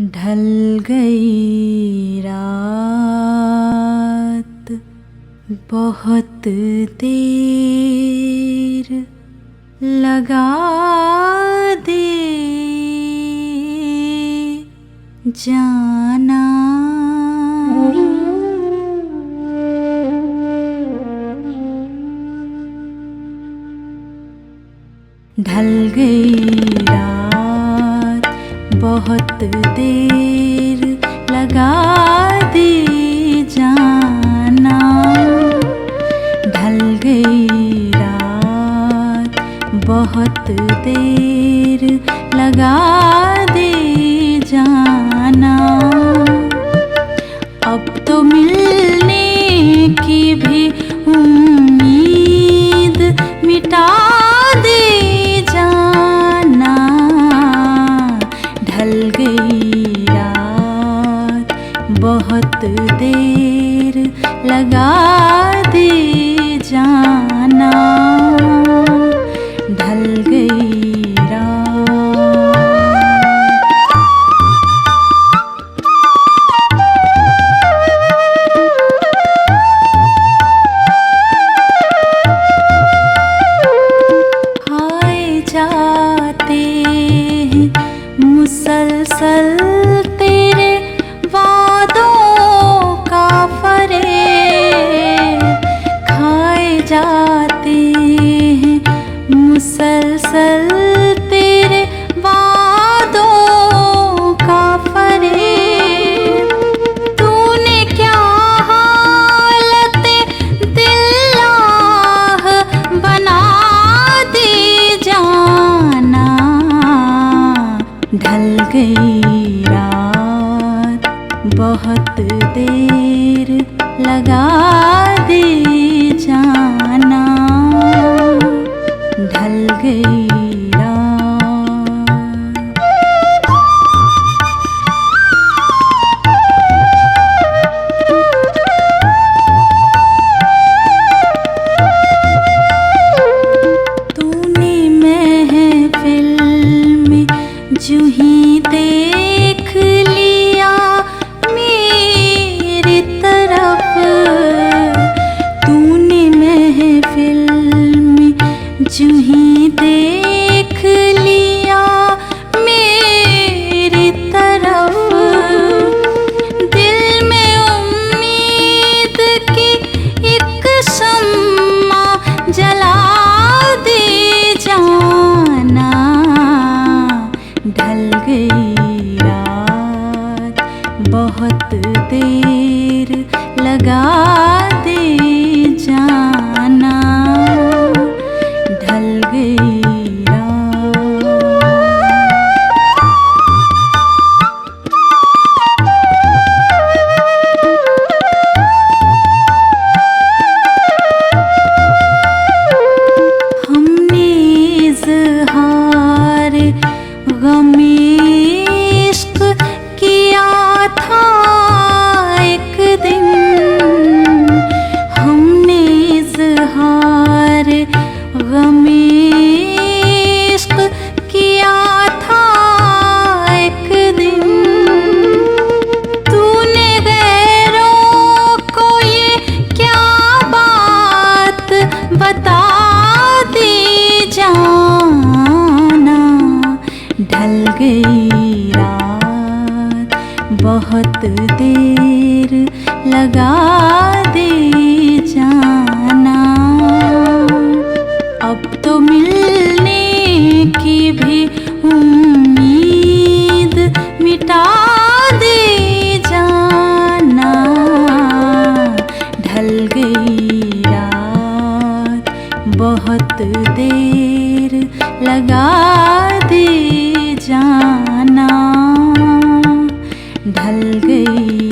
ढल गई रात, बहुत देर लगा दे जाना। ढल गई रात, बहुत देर लगा दे जाना। ढल गई रात, बहुत देर लगा दे जाना। अब तो मिलने की भी उम्मीद मिटा दे जाना। ढल गई रात, बहुत देर लगा दे जाना। ढल गई रात। खाए जाते हैं मुसलसल तेरे वादों का फरेब। खाए जाते हैं मुसलसल तेरे वादों का फरेब। तूने क्या हालते दिल्लाह बना दी जाना। ढल गई रात, बहुत देर लगा दे जाना। ढल गई रात। तूने महफिल में जूं ही देख लिया मेरी तरफ। तूने महफिल में जूं ही देख लिया मेरी तरफ। दिल में उम्मीद की एक शम्मा जला दे जाना। ढल गई रात, बहुत देर लगा दे जाना। ढल गई रात। हमने इज़हार गमे इश्क किया था एक दिन। हमने इज़हार गमे इश्क किया था एक दिन। तूने गैरों को ये क्या बात बता दी जाना। ढल गई रात, बहुत देर लगा दे जाना। अब तो मिलने की भी उम्मीद मिटा दे जाना। ढल गई रात, बहुत देर लगा दे जाना। ढल गई